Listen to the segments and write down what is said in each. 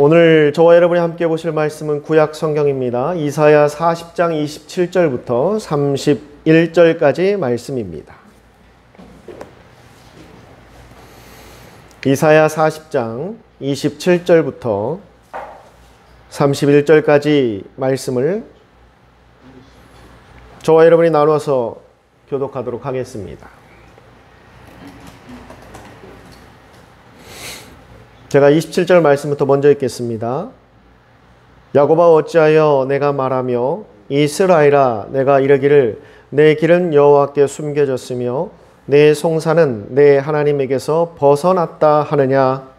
오늘 저와 여러분이 함께 보실 말씀은 구약 성경입니다. 이사야 40장 27절부터 31절까지 말씀입니다. 이사야 40장 27절부터 31절까지 말씀을 저와 여러분이 나눠서 교독하도록 하겠습니다. 제가 27절 말씀부터 먼저 읽겠습니다. 야곱아 어찌하여 내가 말하며 이스라엘아 내가 이르기를 내 길은 여호와께 숨겨졌으며 내 송사는 내 하나님에게서 벗어났다 하느냐.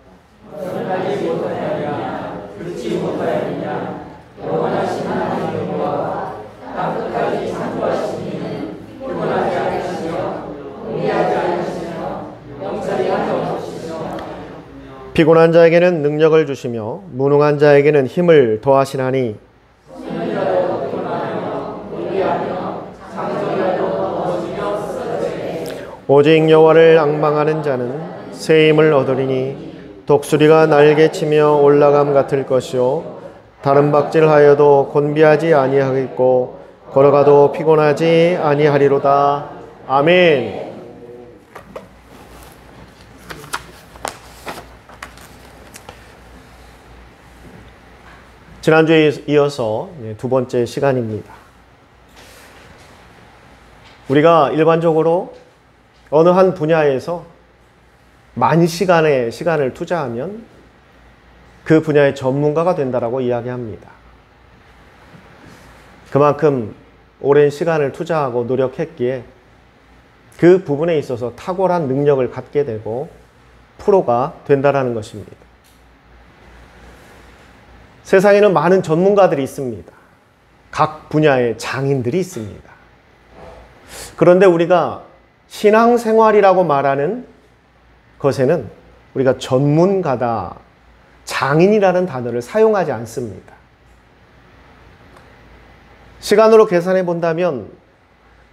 피곤한 자에게는 능력을 주시며 무능한 자에게는 힘을 더하시나니 오직 여호와를 앙망하는 자는 새 힘을 얻으리니 독수리가 날개치며 올라감 같을 것이요 다른 박질하여도 곤비하지 아니하겠고 걸어가도 피곤하지 아니하리로다. 아멘. 지난주에 이어서 두 번째 시간입니다. 우리가 일반적으로 어느 한 분야에서 만 시간의 시간을 투자하면 그 분야의 전문가가 된다라고 이야기합니다. 그만큼 오랜 시간을 투자하고 노력했기에 그 부분에 있어서 탁월한 능력을 갖게 되고 프로가 된다라는 것입니다. 세상에는 많은 전문가들이 있습니다. 각 분야의 장인들이 있습니다. 그런데 우리가 신앙생활이라고 말하는 것에는 우리가 전문가다, 장인이라는 단어를 사용하지 않습니다. 시간으로 계산해 본다면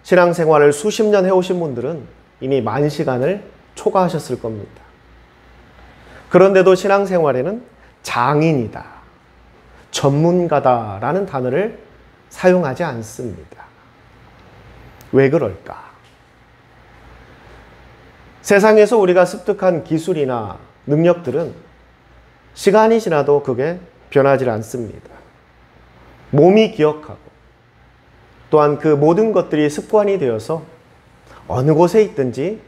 신앙생활을 수십 년 해오신 분들은 이미 만 시간을 초과하셨을 겁니다. 그런데도 신앙생활에는 장인이다, 전문가다라는 단어를 사용하지 않습니다. 왜 그럴까? 세상에서 우리가 습득한 기술이나 능력들은 시간이 지나도 그게 변하지 않습니다. 몸이 기억하고 또한 그 모든 것들이 습관이 되어서 어느 곳에 있든지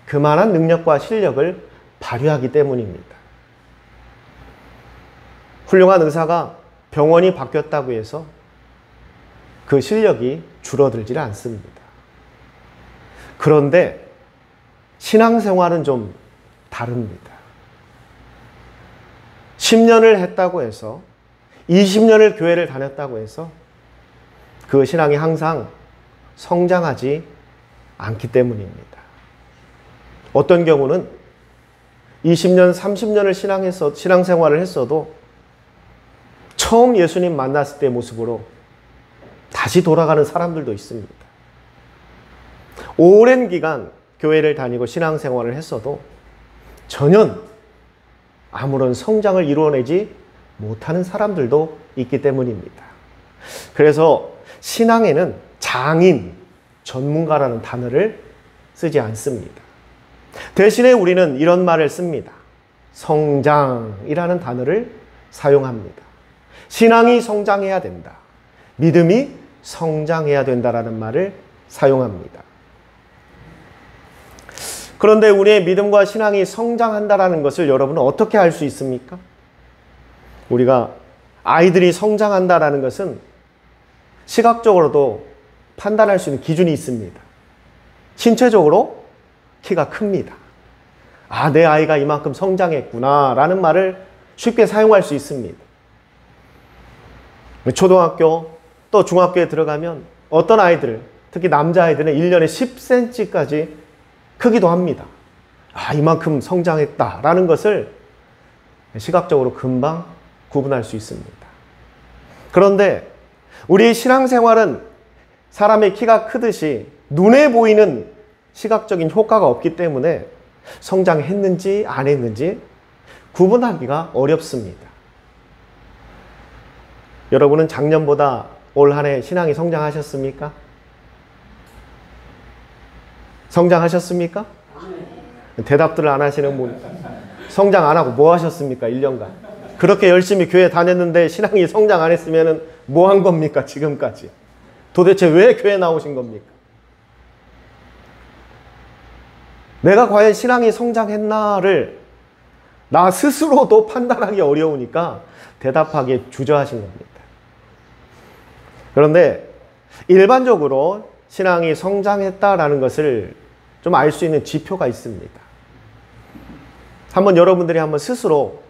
그만한 능력과 실력을 발휘하기 때문입니다. 훌륭한 의사가 병원이 바뀌었다고 해서 그 실력이 줄어들지 않습니다. 그런데 신앙생활은 좀 다릅니다. 10년을 했다고 해서 20년을 교회를 다녔다고 해서 그 신앙이 항상 성장하지 않기 때문입니다. 어떤 경우는 20년, 30년을 신앙생활을 했어도 처음 예수님 만났을 때의 모습으로 다시 돌아가는 사람들도 있습니다. 오랜 기간 교회를 다니고 신앙생활을 했어도 전혀 아무런 성장을 이루어내지 못하는 사람들도 있기 때문입니다. 그래서 신앙에는 장인, 전문가라는 단어를 쓰지 않습니다. 대신에 우리는 이런 말을 씁니다. 성장이라는 단어를 사용합니다. 신앙이 성장해야 된다. 믿음이 성장해야 된다라는 말을 사용합니다. 그런데 우리의 믿음과 신앙이 성장한다라는 것을 여러분은 어떻게 알 수 있습니까? 우리가 아이들이 성장한다라는 것은 시각적으로도 판단할 수 있는 기준이 있습니다. 신체적으로 키가 큽니다. 아, 내 아이가 이만큼 성장했구나 라는 말을 쉽게 사용할 수 있습니다. 초등학교 또 중학교에 들어가면 어떤 아이들, 특히 남자아이들은 1년에 10cm까지 크기도 합니다. 아, 이만큼 성장했다라는 것을 시각적으로 금방 구분할 수 있습니다. 그런데 우리 신앙생활은 사람의 키가 크듯이 눈에 보이는 시각적인 효과가 없기 때문에 성장했는지 안 했는지 구분하기가 어렵습니다. 여러분은 작년보다 올 한 해 신앙이 성장하셨습니까? 성장하셨습니까? 대답들을 안 하시는 분, 성장 안 하고 뭐 하셨습니까? 1년간. 그렇게 열심히 교회 다녔는데 신앙이 성장 안 했으면 뭐 한 겁니까? 지금까지. 도대체 왜 교회 나오신 겁니까? 내가 과연 신앙이 성장했나를 나 스스로도 판단하기 어려우니까 대답하기에 주저하신 겁니다. 그런데 일반적으로 신앙이 성장했다라는 것을 좀 알 수 있는 지표가 있습니다. 한번 여러분들이 한번 스스로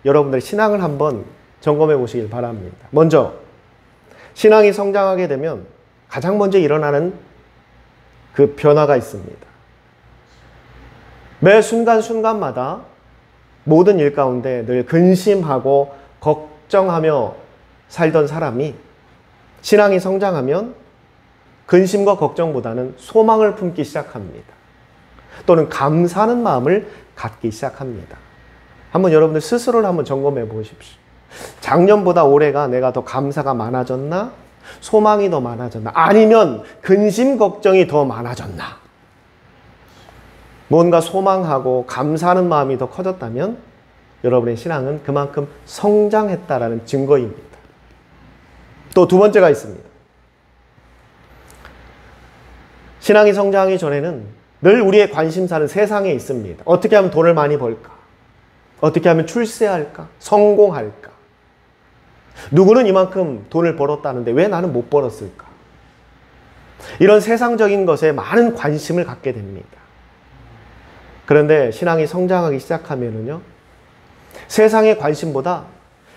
여러분들의 신앙을 한번 점검해 보시길 바랍니다. 먼저 신앙이 성장하게 되면 가장 먼저 일어나는 그 변화가 있습니다. 매 순간순간마다 모든 일 가운데 늘 근심하고 걱정하며 살던 사람이 신앙이 성장하면 근심과 걱정보다는 소망을 품기 시작합니다. 또는 감사하는 마음을 갖기 시작합니다. 한번 여러분들 스스로를 한번 점검해 보십시오. 작년보다 올해가 내가 더 감사가 많아졌나? 소망이 더 많아졌나? 아니면 근심, 걱정이 더 많아졌나? 뭔가 소망하고 감사하는 마음이 더 커졌다면 여러분의 신앙은 그만큼 성장했다라는 증거입니다. 또 두 번째가 있습니다. 신앙이 성장하기 전에는 늘 우리의 관심사는 세상에 있습니다. 어떻게 하면 돈을 많이 벌까? 어떻게 하면 출세할까? 성공할까? 누구는 이만큼 돈을 벌었다는데 왜 나는 못 벌었을까? 이런 세상적인 것에 많은 관심을 갖게 됩니다. 그런데 신앙이 성장하기 시작하면은요, 세상의 관심보다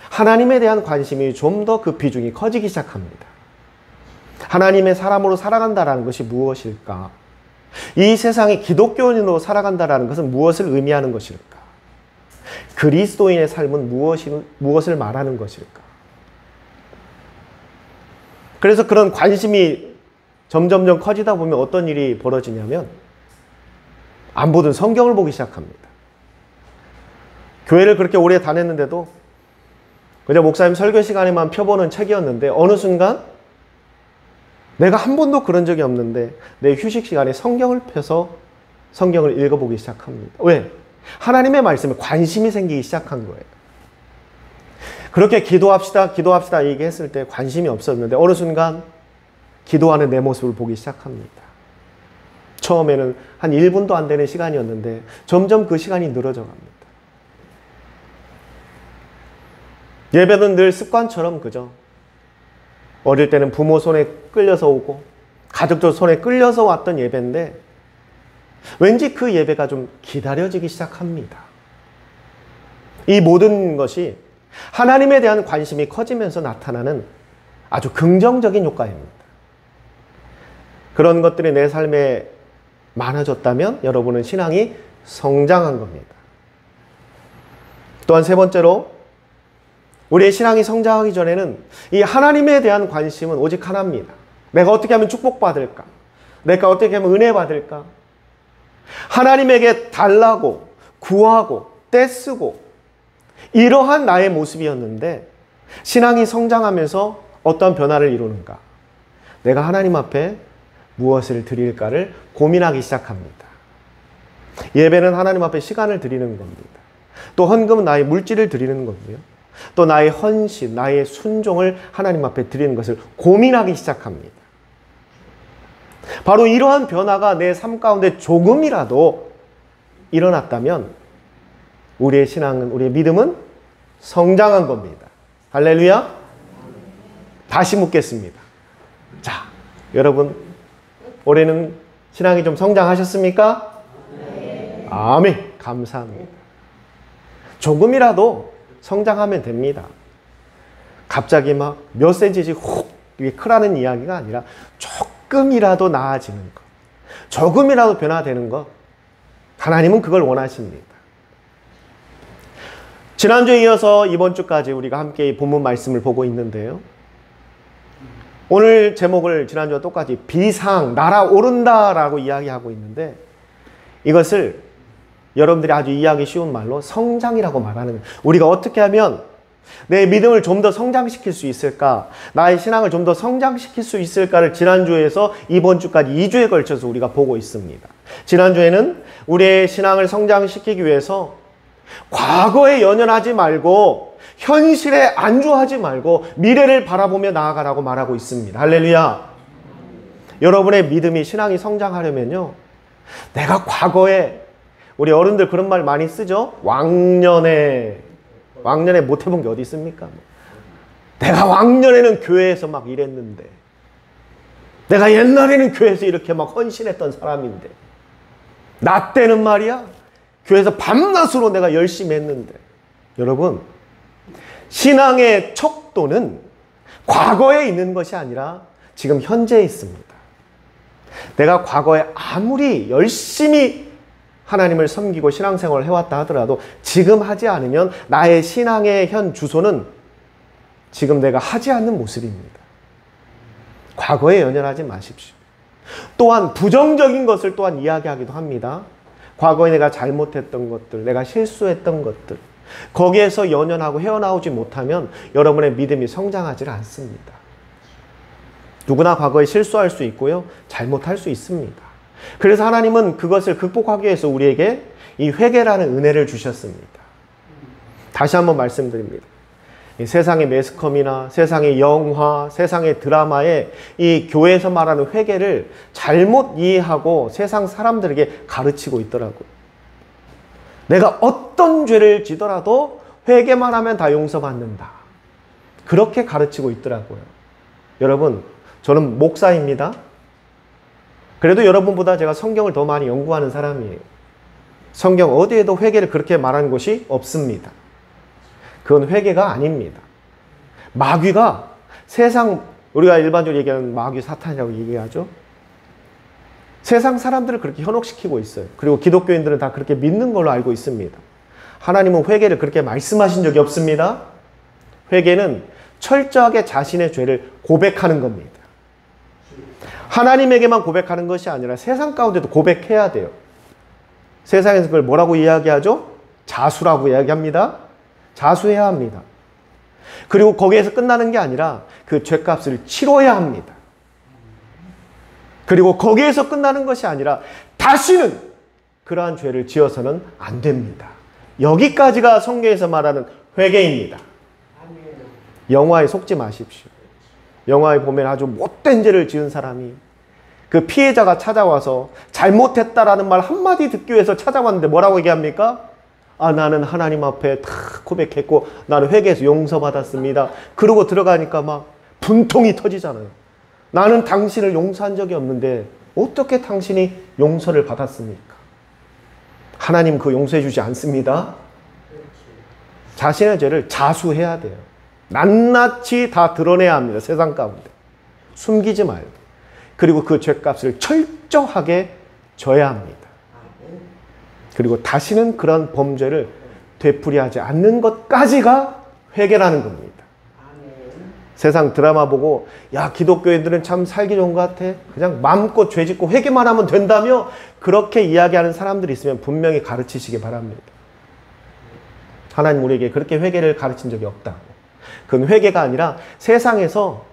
하나님에 대한 관심이 좀 더 그 비중이 커지기 시작합니다. 하나님의 사람으로 살아간다는 것이 무엇일까? 이 세상의 기독교인으로 살아간다는 것은 무엇을 의미하는 것일까? 그리스도인의 삶은 무엇을 말하는 것일까? 그래서 그런 관심이 점점점 커지다 보면 어떤 일이 벌어지냐면 안 보던 성경을 보기 시작합니다. 교회를 그렇게 오래 다녔는데도 그냥 목사님 설교 시간에만 펴보는 책이었는데 어느 순간 내가 한 번도 그런 적이 없는데 내 휴식 시간에 성경을 펴서 성경을 읽어보기 시작합니다. 왜? 하나님의 말씀에 관심이 생기기 시작한 거예요. 그렇게 기도합시다 얘기했을 때 관심이 없었는데 어느 순간 기도하는 내 모습을 보기 시작합니다. 처음에는 한 1분도 안 되는 시간이었는데 점점 그 시간이 늘어져 갑니다. 예배는 늘 습관처럼 그죠? 어릴 때는 부모 손에 끌려서 오고 가족들 손에 끌려서 왔던 예배인데 왠지 그 예배가 좀 기다려지기 시작합니다. 이 모든 것이 하나님에 대한 관심이 커지면서 나타나는 아주 긍정적인 효과입니다. 그런 것들이 내 삶에 많아졌다면 여러분은 신앙이 성장한 겁니다. 또한 세 번째로 우리의 신앙이 성장하기 전에는 이 하나님에 대한 관심은 오직 하나입니다. 내가 어떻게 하면 축복받을까? 내가 어떻게 하면 은혜 받을까? 하나님에게 달라고 구하고 떼쓰고 이러한 나의 모습이었는데 신앙이 성장하면서 어떤 변화를 이루는가? 내가 하나님 앞에 무엇을 드릴까를 고민하기 시작합니다. 예배는 하나님 앞에 시간을 드리는 겁니다. 또 헌금은 나의 물질을 드리는 거고요. 또 나의 헌신, 나의 순종을 하나님 앞에 드리는 것을 고민하기 시작합니다. 바로 이러한 변화가 내 삶 가운데 조금이라도 일어났다면 우리의 신앙은, 우리의 믿음은 성장한 겁니다. 할렐루야. 다시 묻겠습니다. 자, 여러분 올해는 신앙이 좀 성장하셨습니까? 네. 아멘. 감사합니다. 조금이라도 성장하면 됩니다. 갑자기 막 몇 센치씩 훅 크라는 이야기가 아니라 조금이라도 나아지는 것, 조금이라도 변화되는 것, 하나님은 그걸 원하십니다. 지난주에 이어서 이번 주까지 우리가 함께 본문 말씀을 보고 있는데요. 오늘 제목을 지난주와 똑같이 비상, 날아오른다라고 이야기하고 있는데 이것을 여러분들이 아주 이해하기 쉬운 말로 성장이라고 말하는 거예요. 우리가 어떻게 하면 내 믿음을 좀 더 성장시킬 수 있을까? 나의 신앙을 좀 더 성장시킬 수 있을까를 지난주에서 이번 주까지 2주에 걸쳐서 우리가 보고 있습니다. 지난주에는 우리의 신앙을 성장시키기 위해서 과거에 연연하지 말고 현실에 안주하지 말고 미래를 바라보며 나아가라고 말하고 있습니다. 할렐루야. 여러분의 믿음이 신앙이 성장하려면요, 내가 과거에, 우리 어른들 그런 말 많이 쓰죠. 왕년에 못 해본 게 어디 있습니까? 내가 왕년에는 교회에서 막 이랬는데, 내가 옛날에는 교회에서 이렇게 막 헌신했던 사람인데, 나 때는 말이야 교회에서 밤낮으로 내가 열심히 했는데. 여러분, 신앙의 척도는 과거에 있는 것이 아니라 지금 현재에 있습니다. 내가 과거에 아무리 열심히 하나님을 섬기고 신앙생활을 해왔다 하더라도 지금 하지 않으면 나의 신앙의 현 주소는 지금 내가 하지 않는 모습입니다. 과거에 연연하지 마십시오. 또한 부정적인 것을 또한 이야기하기도 합니다. 과거에 내가 잘못했던 것들, 내가 실수했던 것들, 거기에서 연연하고 헤어나오지 못하면 여러분의 믿음이 성장하지 않습니다. 누구나 과거에 실수할 수 있고요, 잘못할 수 있습니다. 그래서 하나님은 그것을 극복하기 위해서 우리에게 이 회개라는 은혜를 주셨습니다. 다시 한번 말씀드립니다. 이 세상의 매스컴이나 세상의 영화, 세상의 드라마에 이 교회에서 말하는 회개를 잘못 이해하고 세상 사람들에게 가르치고 있더라고요. 내가 어떤 죄를 지더라도 회개만 하면 다 용서받는다, 그렇게 가르치고 있더라고요. 여러분, 저는 목사입니다. 그래도 여러분보다 제가 성경을 더 많이 연구하는 사람이에요. 성경 어디에도 회개를 그렇게 말하는 곳이 없습니다. 그건 회개가 아닙니다. 마귀가 세상, 우리가 일반적으로 얘기하는 마귀 사탄이라고 얘기하죠. 세상 사람들을 그렇게 현혹시키고 있어요. 그리고 기독교인들은 다 그렇게 믿는 걸로 알고 있습니다. 하나님은 회개를 그렇게 말씀하신 적이 없습니다. 회개는 철저하게 자신의 죄를 고백하는 겁니다. 하나님에게만 고백하는 것이 아니라 세상 가운데도 고백해야 돼요. 세상에서 그걸 뭐라고 이야기하죠? 자수라고 이야기합니다. 자수해야 합니다. 그리고 거기에서 끝나는 게 아니라 그 죄값을 치러야 합니다. 그리고 거기에서 끝나는 것이 아니라 다시는 그러한 죄를 지어서는 안 됩니다. 여기까지가 성경에서 말하는 회개입니다. 영화에 속지 마십시오. 영화에 보면 아주 못된 죄를 지은 사람이, 그 피해자가 찾아와서 잘못했다라는 말 한마디 듣기 위해서 찾아왔는데 뭐라고 얘기합니까? 아, 나는 하나님 앞에 다 고백했고 나는 회개해서 용서받았습니다. 그러고 들어가니까 막 분통이 터지잖아요. 나는 당신을 용서한 적이 없는데 어떻게 당신이 용서를 받았습니까? 하나님 그 용서해 주지 않습니다. 자신의 죄를 자수해야 돼요. 낱낱이 다 드러내야 합니다. 세상 가운데 숨기지 말고. 그리고 그 죄값을 철저하게 져야 합니다. 그리고 다시는 그런 범죄를 되풀이하지 않는 것까지가 회개라는 겁니다. 세상 드라마 보고 야, 기독교인들은 참 살기 좋은 것 같아, 그냥 마음껏 죄 짓고 회개만 하면 된다며 그렇게 이야기하는 사람들이 있으면 분명히 가르치시기 바랍니다. 하나님 우리에게 그렇게 회개를 가르친 적이 없다고. 그건 회개가 아니라 세상에서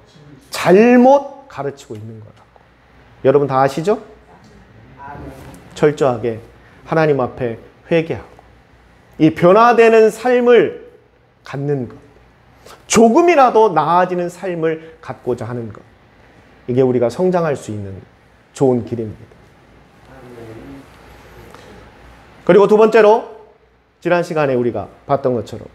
잘못 가르치고 있는 거라고. 여러분 다 아시죠? 철저하게 하나님 앞에 회개하고 이 변화되는 삶을 갖는 것, 조금이라도 나아지는 삶을 갖고자 하는 것, 이게 우리가 성장할 수 있는 좋은 길입니다. 그리고 두 번째로 지난 시간에 우리가 봤던 것처럼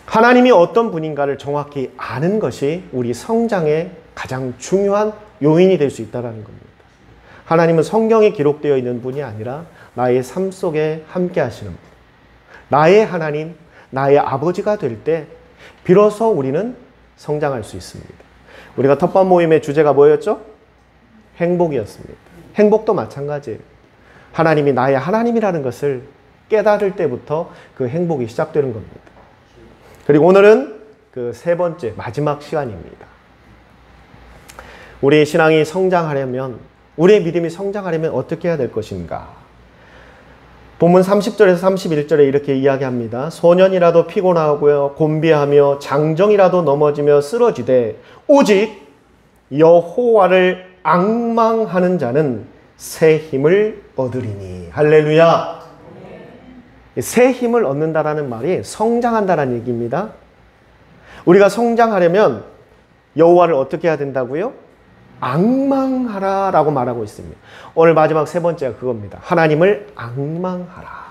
하나님이 어떤 분인가를 정확히 아는 것이 우리 성장의 가장 중요한 요인이 될 수 있다는 겁니다. 하나님은 성경에 기록되어 있는 분이 아니라 나의 삶 속에 함께 하시는 분, 나의 하나님, 나의 아버지가 될 때 비로소 우리는 성장할 수 있습니다. 우리가 텃밭 모임의 주제가 뭐였죠? 행복이었습니다. 행복도 마찬가지예요. 하나님이 나의 하나님이라는 것을 깨달을 때부터 그 행복이 시작되는 겁니다. 그리고 오늘은 그 세 번째, 마지막 시간입니다. 우리의 신앙이 성장하려면, 우리의 믿음이 성장하려면 어떻게 해야 될 것인가? 본문 30절에서 31절에 이렇게 이야기합니다. 소년이라도 피곤하고요 곤비하며 장정이라도 넘어지며 쓰러지되 오직 여호와를 앙망하는 자는 새 힘을 얻으리니. 할렐루야. 새 힘을 얻는다라는 말이 성장한다라는 얘기입니다. 우리가 성장하려면 여호와를 어떻게 해야 된다고요? 앙망하라 라고 말하고 있습니다. 오늘 마지막 세 번째가 그겁니다. 하나님을 앙망하라.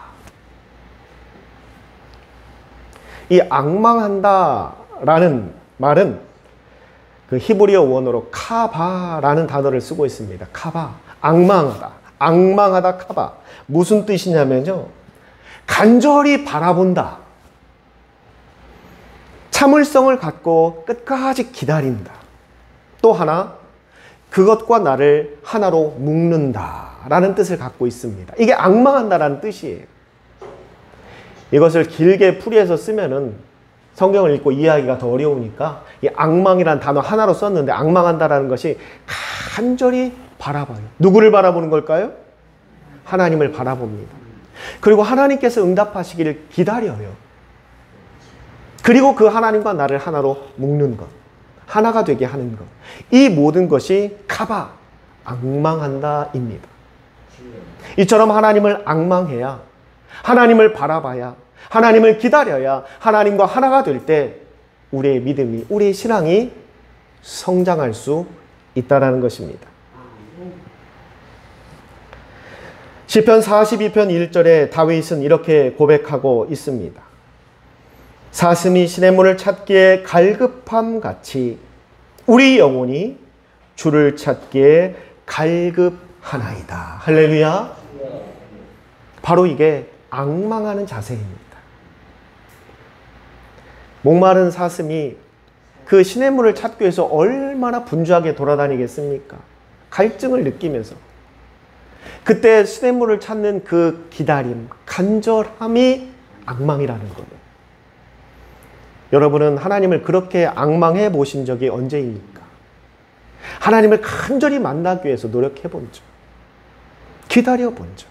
이 앙망한다 라는 말은 그 히브리어 원어로 카바라는 단어를 쓰고 있습니다. 카바, 앙망하다. 앙망하다 카바. 무슨 뜻이냐면요, 간절히 바라본다. 참을성을 갖고 끝까지 기다린다. 또 하나, 그것과 나를 하나로 묶는다라는 뜻을 갖고 있습니다. 이게 앙망한다라는 뜻이에요. 이것을 길게 풀이해서 쓰면은 성경을 읽고 이해하기가 더 어려우니까 이 앙망이라는 단어 하나로 썼는데, 앙망한다라는 것이 간절히 바라봐요. 누구를 바라보는 걸까요? 하나님을 바라봅니다. 그리고 하나님께서 응답하시기를 기다려요. 그리고 그 하나님과 나를 하나로 묶는 것, 하나가 되게 하는 것, 이 모든 것이 카바, 앙망한다입니다. 이처럼 하나님을 앙망해야, 하나님을 바라봐야, 하나님을 기다려야 하나님과 하나가 될 때 우리의 믿음이, 우리의 신앙이 성장할 수 있다는 것입니다. 시편 42편 1절에 다윗은 이렇게 고백하고 있습니다. 사슴이 시냇물을 찾기에 갈급함 같이 우리 영혼이 주를 찾기에 갈급하나이다. 할렐루야. 바로 이게 앙망하는 자세입니다. 목마른 사슴이 그 시냇물을 찾기 위해서 얼마나 분주하게 돌아다니겠습니까? 갈증을 느끼면서. 그때 시냇물을 찾는 그 기다림, 간절함이 앙망이라는 거예요. 여러분은 하나님을 그렇게 앙망해 보신 적이 언제입니까? 하나님을 간절히 만나기 위해서 노력해 본 적, 기다려 본 적.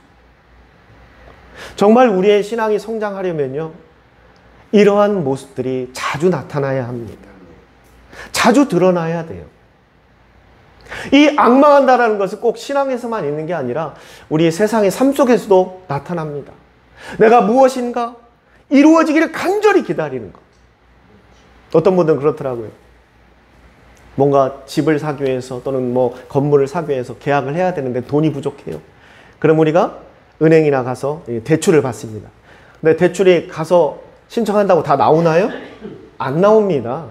정말 우리의 신앙이 성장하려면요, 이러한 모습들이 자주 나타나야 합니다. 자주 드러나야 돼요. 이 앙망한다라는 것은 꼭 신앙에서만 있는 게 아니라 우리 세상의 삶 속에서도 나타납니다. 내가 무엇인가 이루어지기를 간절히 기다리는 것. 어떤 분들은 그렇더라고요. 뭔가 집을 사기 위해서 또는 뭐 건물을 사기 위해서 계약을 해야 되는데 돈이 부족해요. 그럼 우리가 은행이나 가서 대출을 받습니다. 근데 대출이 가서 신청한다고 다 나오나요? 안 나옵니다.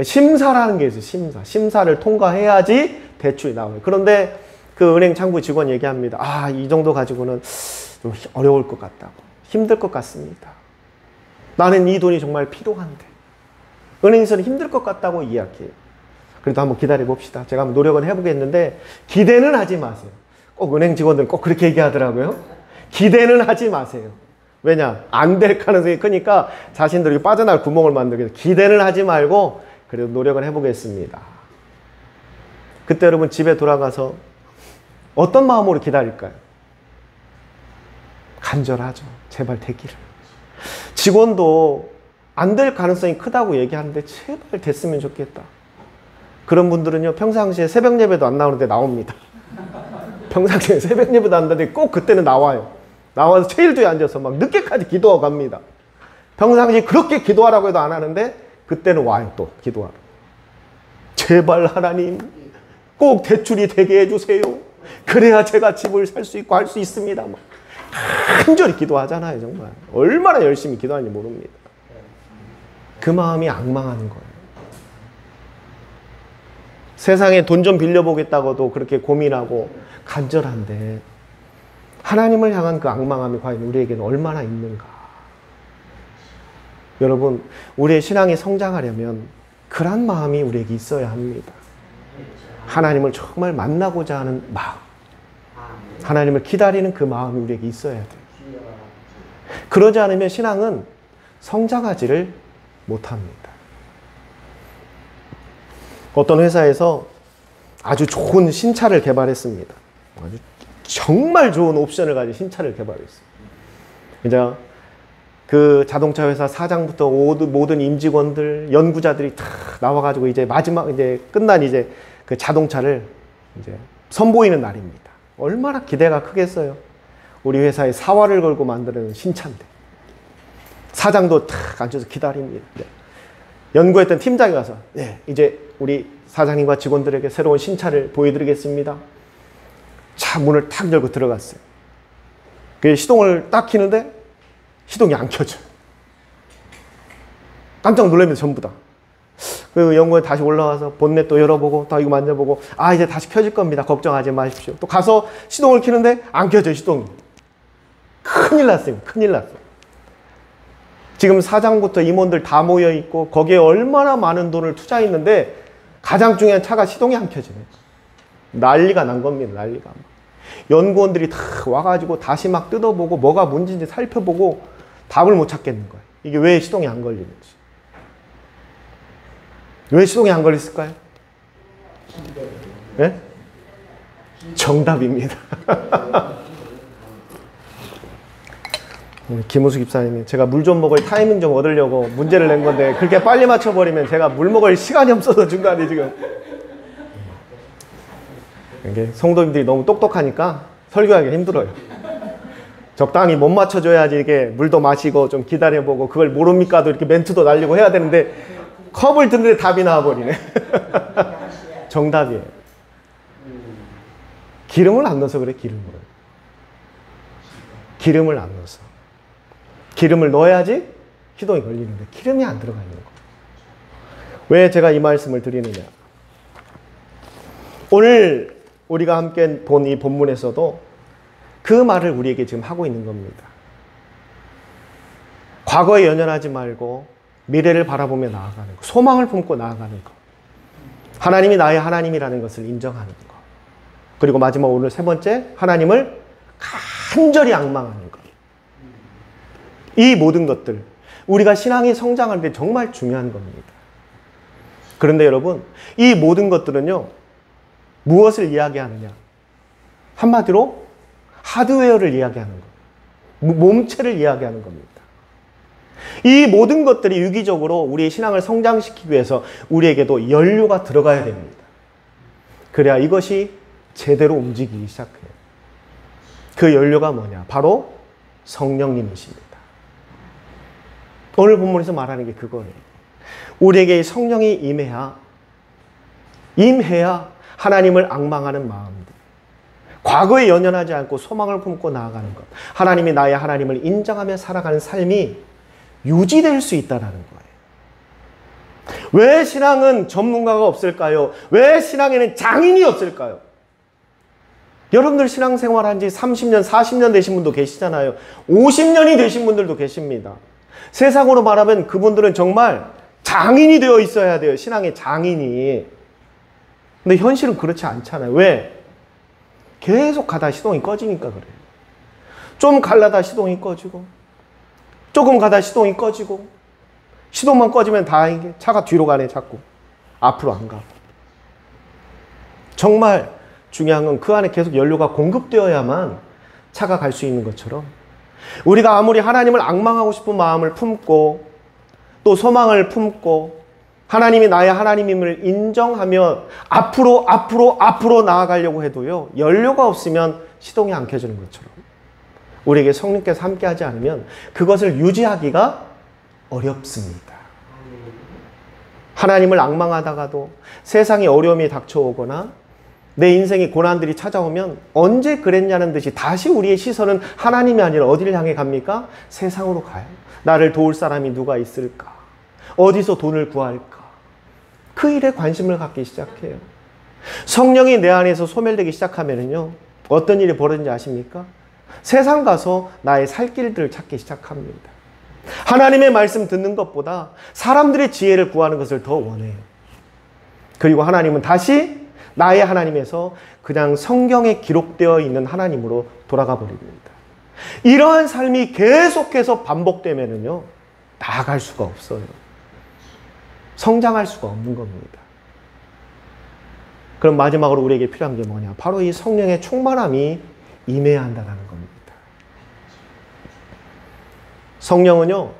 심사라는 게 있어요. 심사를 통과해야지 대출이 나와요. 그런데 그 은행 창구 직원 얘기합니다. 아, 이 정도 가지고는 좀 어려울 것 같다고. 힘들 것 같습니다. 나는 이 돈이 정말 필요한데. 은행에서는 힘들 것 같다고 이야기해요. 그래도 한번 기다려 봅시다. 제가 한번 노력은 해보겠는데 기대는 하지 마세요. 꼭 은행 직원들은 꼭 그렇게 얘기하더라고요. 기대는 하지 마세요. 왜냐? 안 될 가능성이 크니까 자신들이 빠져나갈 구멍을 만들기 위해서 기대는 하지 말고 그래도 노력을 해보겠습니다. 그때 여러분 집에 돌아가서 어떤 마음으로 기다릴까요? 간절하죠. 제발 되기를. 직원도 안 될 가능성이 크다고 얘기하는데 제발 됐으면 좋겠다. 그런 분들은요, 평상시에 새벽 예배도 안 나오는데 나옵니다. 평상시에 새벽 예배도 안 나오는데 꼭 그때는 나와요. 나와서 체일주에 앉아서 막 늦게까지 기도하고 갑니다. 평상시에 그렇게 기도하라고 해도 안 하는데 그때는 와요, 또 기도하러. 제발 하나님 꼭 대출이 되게 해주세요. 그래야 제가 집을 살 수 있고 할 수 있습니다. 막 간절히 기도하잖아요. 정말 얼마나 열심히 기도하는지 모릅니다. 그 마음이 앙망하는 거예요. 세상에 돈 좀 빌려보겠다고도 그렇게 고민하고 간절한데 하나님을 향한 그 앙망함이 과연 우리에게는 얼마나 있는가. 여러분, 우리의 신앙이 성장하려면 그런 마음이 우리에게 있어야 합니다. 하나님을 정말 만나고자 하는 마음, 하나님을 기다리는 그 마음이 우리에게 있어야 돼요. 그러지 않으면 신앙은 성장하지를 못합니다. 어떤 회사에서 아주 좋은 신차를 개발했습니다. 아주 정말 좋은 옵션을 가진 신차를 개발했어요. 이제 그 자동차 회사 사장부터 모든 임직원들, 연구자들이 다 나와가지고 이제 마지막 이제 끝난 이제 그 자동차를 이제 선보이는 날입니다. 얼마나 기대가 크겠어요. 우리 회사에 사활을 걸고 만드는 신차인데 사장도 탁 앉아서 기다립니다. 연구했던 팀장이 가서 네, 이제 우리 사장님과 직원들에게 새로운 신차를 보여드리겠습니다. 차 문을 탁 열고 들어갔어요. 그 시동을 딱 켜는데 시동이 안 켜져요. 깜짝 놀랍니다. 전부 다. 그 연구원 다시 올라와서 본넷도 열어보고 다 이거 만져보고 아 이제 다시 켜질 겁니다. 걱정하지 마십시오. 또 가서 시동을 켜는데 안 켜져요. 시동이. 큰일 났어요. 큰일 났어요. 지금 사장부터 임원들 다 모여있고 거기에 얼마나 많은 돈을 투자했는데 가장 중요한 차가 시동이 안 켜지네. 난리가 난 겁니다. 난리가. 연구원들이 다 와가지고 다시 막 뜯어보고 뭐가 문제인지 살펴보고 답을 못 찾겠는 거예요. 이게 왜 시동이 안 걸리는지. 왜 시동이 안 걸렸을까요? 네? 정답입니다. 김우수 집사님이 제가 물 좀 먹을 타이밍 좀 얻으려고 문제를 낸 건데 그렇게 빨리 맞춰버리면 제가 물 먹을 시간이 없어서 중간에 지금 이게 성도님들이 너무 똑똑하니까 설교하기 힘들어요. 적당히 못 맞춰줘야지 이게 물도 마시고 좀 기다려보고 그걸 모릅니까도 이렇게 멘트도 날리고 해야 되는데 컵을 드는데 답이 나와버리네. 정답이에요. 기름을 안 넣어서 그래. 기름을 안 넣어서. 기름을 넣어야지 시동이 걸리는데 기름이 안 들어가 있는 거. 왜 제가 이 말씀을 드리느냐. 오늘 우리가 함께 본 이 본문에서도 그 말을 우리에게 지금 하고 있는 겁니다. 과거에 연연하지 말고 미래를 바라보며 나아가는 것, 소망을 품고 나아가는 것, 하나님이 나의 하나님이라는 것을 인정하는 것, 그리고 마지막 오늘 세 번째, 하나님을 간절히 앙망하는 것. 이 모든 것들, 우리가 신앙이 성장하는데 정말 중요한 겁니다. 그런데 여러분, 이 모든 것들은요, 무엇을 이야기하느냐? 한마디로 하드웨어를 이야기하는 것, 몸체를 이야기하는 겁니다. 이 모든 것들이 유기적으로 우리의 신앙을 성장시키기 위해서 우리에게도 연료가 들어가야 됩니다. 그래야 이것이 제대로 움직이기 시작해요. 그 연료가 뭐냐? 바로 성령님이십니다. 오늘 본문에서 말하는 게 그거예요. 우리에게 성령이 임해야 하나님을 앙망하는 마음들, 과거에 연연하지 않고 소망을 품고 나아가는 것, 하나님이 나의 하나님을 인정하며 살아가는 삶이 유지될 수 있다는 거예요. 왜 신앙은 전문가가 없을까요? 왜 신앙에는 장인이 없을까요? 여러분들 신앙생활 한 지 30년, 40년 되신 분도 계시잖아요. 50년이 되신 분들도 계십니다. 세상으로 말하면 그분들은 정말 장인이 되어 있어야 돼요. 신앙의 장인이. 근데 현실은 그렇지 않잖아요. 왜? 계속 가다 시동이 꺼지니까 그래요. 좀 갈라다 시동이 꺼지고, 조금 가다 시동이 꺼지고, 시동만 꺼지면 다행인 게 차가 뒤로 가네 자꾸. 앞으로 안 가고. 정말 중요한 건 그 안에 계속 연료가 공급되어야만 차가 갈 수 있는 것처럼 우리가 아무리 하나님을 앙망하고 싶은 마음을 품고 또 소망을 품고 하나님이 나의 하나님임을 인정하며 앞으로 나아가려고 해도요, 연료가 없으면 시동이 안 켜지는 것처럼 우리에게 성령께서 함께하지 않으면 그것을 유지하기가 어렵습니다. 하나님을 앙망하다가도 세상에 어려움이 닥쳐오거나 내 인생에 고난들이 찾아오면 언제 그랬냐는 듯이 다시 우리의 시선은 하나님이 아니라 어디를 향해 갑니까? 세상으로 가요. 나를 도울 사람이 누가 있을까? 어디서 돈을 구할까? 그 일에 관심을 갖기 시작해요. 성령이 내 안에서 소멸되기 시작하면요, 어떤 일이 벌어지는지 아십니까? 세상 가서 나의 살 길들을 찾기 시작합니다. 하나님의 말씀 듣는 것보다 사람들의 지혜를 구하는 것을 더 원해요. 그리고 하나님은 다시 나의 하나님에서 그냥 성경에 기록되어 있는 하나님으로 돌아가 버립니다. 이러한 삶이 계속해서 반복되면은요, 나아갈 수가 없어요. 성장할 수가 없는 겁니다. 그럼 마지막으로 우리에게 필요한 게 뭐냐? 바로 이 성령의 충만함이 임해야 한다는 겁니다. 성령은요,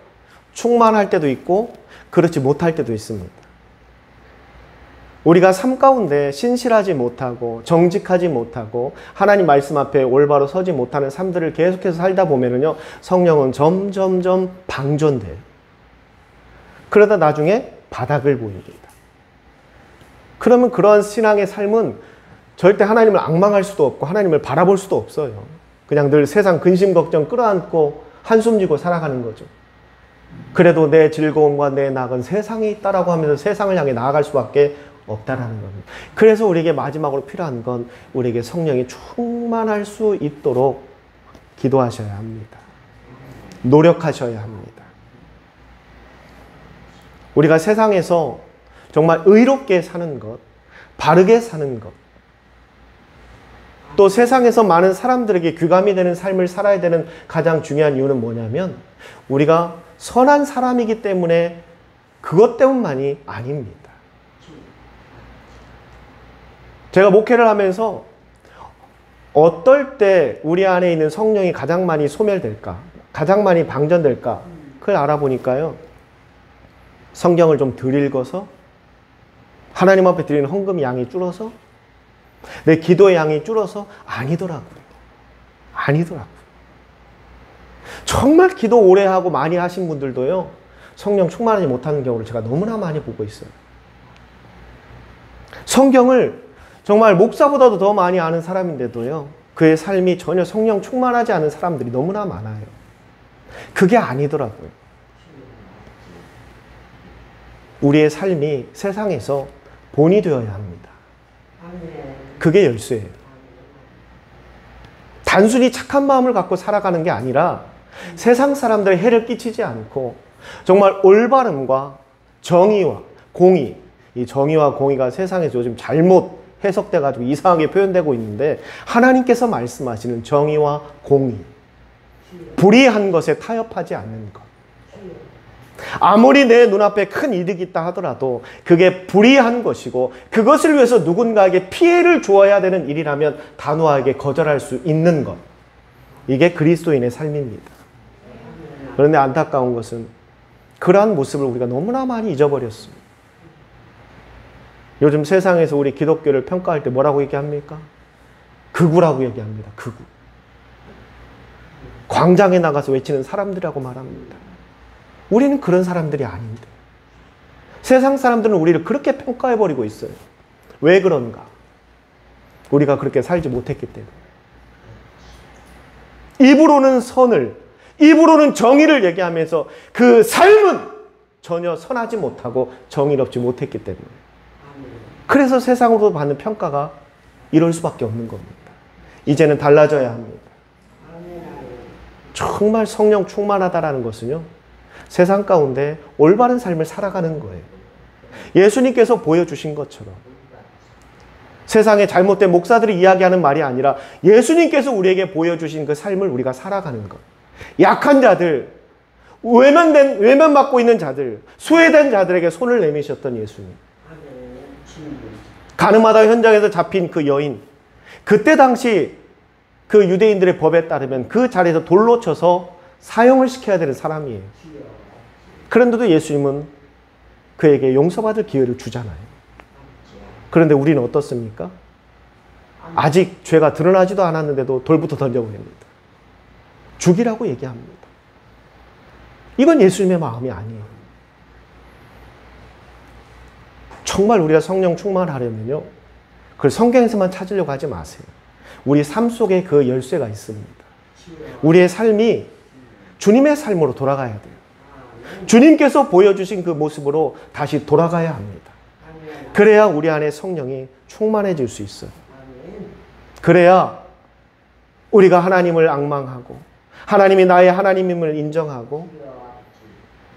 충만할 때도 있고 그렇지 못할 때도 있습니다. 우리가 삶 가운데 신실하지 못하고 정직하지 못하고 하나님 말씀 앞에 올바로 서지 못하는 삶들을 계속해서 살다 보면은요, 성령은 점점점 방전돼요. 그러다 나중에 바닥을 보입니다. 그러면 그러한 신앙의 삶은 절대 하나님을 앙망할 수도 없고 하나님을 바라볼 수도 없어요. 그냥 늘 세상 근심 걱정 끌어안고 한숨 쥐고 살아가는 거죠. 그래도 내 즐거움과 내 낙은 세상에 있다라고 하면서 세상을 향해 나아갈 수밖에 없다라는 겁니다. 그래서 우리에게 마지막으로 필요한 건 우리에게 성령이 충만할 수 있도록 기도하셔야 합니다. 노력하셔야 합니다. 우리가 세상에서 정말 의롭게 사는 것, 바르게 사는 것, 또 세상에서 많은 사람들에게 귀감이 되는 삶을 살아야 되는 가장 중요한 이유는 뭐냐면 우리가 선한 사람이기 때문에 그것 때문만이 아닙니다. 제가 목회를 하면서 어떨 때 우리 안에 있는 성령이 가장 많이 소멸될까? 가장 많이 방전될까? 그걸 알아보니까요. 성경을 좀 덜 읽어서 하나님 앞에 드리는 헌금 양이 줄어서 내 기도의 양이 줄어서 아니더라고요. 정말 기도 오래 하고 많이 하신 분들도요. 성령 충만하지 못하는 경우를 제가 너무나 많이 보고 있어요. 성경을 정말 목사보다도 더 많이 아는 사람인데도요. 그의 삶이 전혀 성령 충만하지 않은 사람들이 너무나 많아요. 그게 아니더라고요. 우리의 삶이 세상에서 본이 되어야 합니다. 그게 열쇠예요. 단순히 착한 마음을 갖고 살아가는 게 아니라 세상 사람들의 해를 끼치지 않고 정말 올바름과 정의와 공의, 이 정의와 공의가 세상에서 요즘 잘못 해석돼가지고 이상하게 표현되고 있는데 하나님께서 말씀하시는 정의와 공의, 불의한 것에 타협하지 않는 것. 아무리 내 눈앞에 큰 이득이 있다 하더라도 그게 불의한 것이고 그것을 위해서 누군가에게 피해를 주어야 되는 일이라면 단호하게 거절할 수 있는 것. 이게 그리스도인의 삶입니다. 그런데 안타까운 것은 그러한 모습을 우리가 너무나 많이 잊어버렸습니다. 요즘 세상에서 우리 기독교를 평가할 때 뭐라고 얘기합니까? 극우라고 얘기합니다. 극우. 광장에 나가서 외치는 사람들이라고 말합니다. 우리는 그런 사람들이 아닌데 세상 사람들은 우리를 그렇게 평가해버리고 있어요. 왜 그런가? 우리가 그렇게 살지 못했기 때문에. 입으로는 선을, 입으로는 정의를 얘기하면서 그 삶은 전혀 선하지 못하고 정의롭지 못했기 때문에. 그래서 세상으로 받는 평가가 이럴 수밖에 없는 겁니다. 이제는 달라져야 합니다. 정말 성령 충만하다라는 것은요, 세상 가운데 올바른 삶을 살아가는 거예요. 예수님께서 보여주신 것처럼 세상에 잘못된 목사들이 이야기하는 말이 아니라 예수님께서 우리에게 보여주신 그 삶을 우리가 살아가는 것. 약한 자들, 외면받고 있는 자들, 소외된 자들에게 손을 내미셨던 예수님. 가늠하다 현장에서 잡힌 그 여인, 그때 당시 그 유대인들의 법에 따르면 그 자리에서 돌로 쳐서 사형을 시켜야 되는 사람이에요. 그런데도 예수님은 그에게 용서받을 기회를 주잖아요. 그런데 우리는 어떻습니까? 아직 죄가 드러나지도 않았는데도 돌부터 던져버립니다. 죽이라고 얘기합니다. 이건 예수님의 마음이 아니에요. 정말 우리가 성령 충만하려면요, 그걸 성경에서만 찾으려고 하지 마세요. 우리 삶 속에 그 열쇠가 있습니다. 우리의 삶이 주님의 삶으로 돌아가야 돼요. 주님께서 보여주신 그 모습으로 다시 돌아가야 합니다. 그래야 우리 안에 성령이 충만해질 수 있어요. 그래야 우리가 하나님을 앙망하고 하나님이 나의 하나님임을 인정하고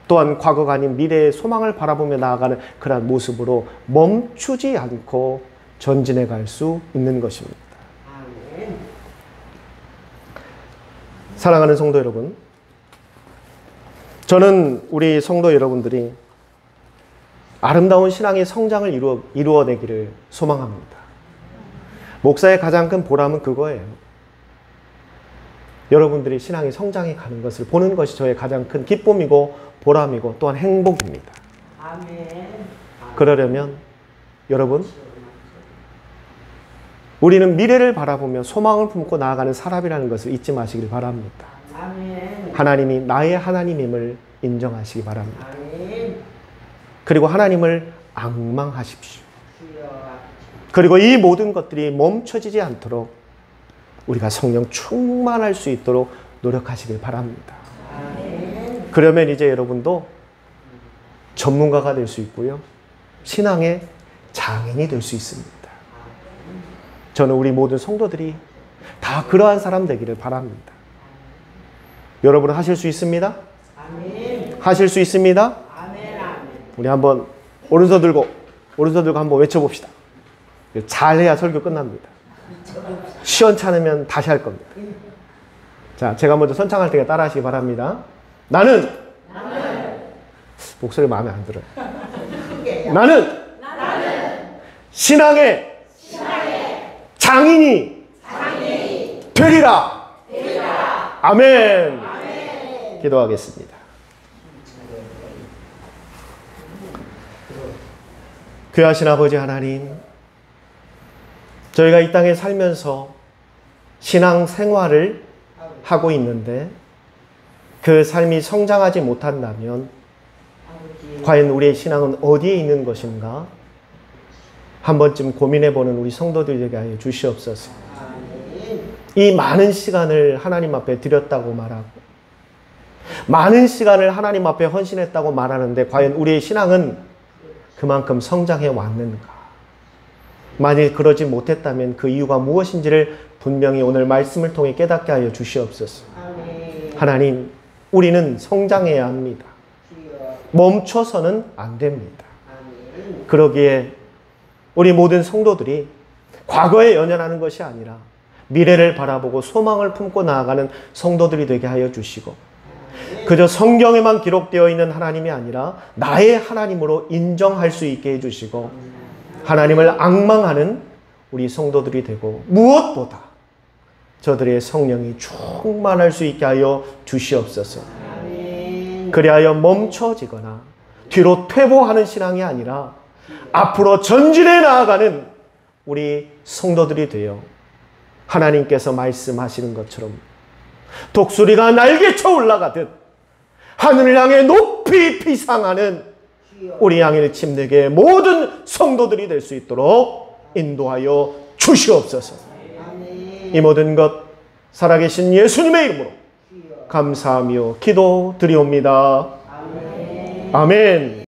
또한 과거가 아닌 미래의 소망을 바라보며 나아가는 그런 모습으로 멈추지 않고 전진해 갈 수 있는 것입니다. 사랑하는 성도 여러분, 저는 우리 성도 여러분들이 아름다운 신앙의 성장을 이루어내기를 소망합니다. 목사의 가장 큰 보람은 그거예요. 여러분들이 신앙이 성장해 가는 것을 보는 것이 저의 가장 큰 기쁨이고 보람이고 또한 행복입니다. 아멘. 그러려면 여러분, 우리는 미래를 바라보며 소망을 품고 나아가는 사람이라는 것을 잊지 마시길 바랍니다. 아멘. 하나님이 나의 하나님임을 인정하시기 바랍니다. 아멘. 그리고 하나님을 앙망하십시오. 주여. 그리고 이 모든 것들이 멈춰지지 않도록 우리가 성령 충만할 수 있도록 노력하시길 바랍니다. 아멘. 그러면 이제 여러분도 전문가가 될 수 있고요. 신앙의 장인이 될 수 있습니다. 저는 우리 모든 성도들이 다 그러한 사람 되기를 바랍니다. 여러분은 하실 수 있습니다? 아멘. 하실 수 있습니다? 아멘. 아멘. 우리 한번 오른손 들고 한번 외쳐봅시다. 잘해야 설교 끝납니다. 시원찮으면 다시 할 겁니다. 자, 제가 먼저 선창할 테니까 따라 하시기 바랍니다. 나는 목소리 마음에 안 들어요. 나는 신앙의 장인이 되리라. 아멘. 기도하겠습니다. 귀하신 아버지 하나님, 저희가 이 땅에 살면서 신앙 생활을 하고 있는데 그 삶이 성장하지 못한다면 과연 우리의 신앙은 어디에 있는 것인가? 한 번쯤 고민해보는 우리 성도들에게 하여 주시옵소서. 이 많은 시간을 하나님 앞에 드렸다고 말하고 많은 시간을 하나님 앞에 헌신했다고 말하는데 과연 우리의 신앙은 그만큼 성장해 왔는가? 만일 그러지 못했다면 그 이유가 무엇인지를 분명히 오늘 말씀을 통해 깨닫게 하여 주시옵소서. 하나님, 우리는 성장해야 합니다. 멈춰서는 안 됩니다. 그러기에 우리 모든 성도들이 과거에 연연하는 것이 아니라 미래를 바라보고 소망을 품고 나아가는 성도들이 되게 하여 주시고 그저 성경에만 기록되어 있는 하나님이 아니라 나의 하나님으로 인정할 수 있게 해주시고 하나님을 앙망하는 우리 성도들이 되고 무엇보다 저들의 성령이 충만할 수 있게 하여 주시옵소서. 그리하여 멈춰지거나 뒤로 퇴보하는 신앙이 아니라 앞으로 전진해 나아가는 우리 성도들이 되어 하나님께서 말씀하시는 것처럼 독수리가 날개쳐 올라가듯 하늘을 향해 높이 피상하는 우리 양일 침례교의 모든 성도들이 될 수 있도록 인도하여 주시옵소서. 이 모든 것 살아계신 예수님의 이름으로 감사하며 기도드리옵니다. 아멘.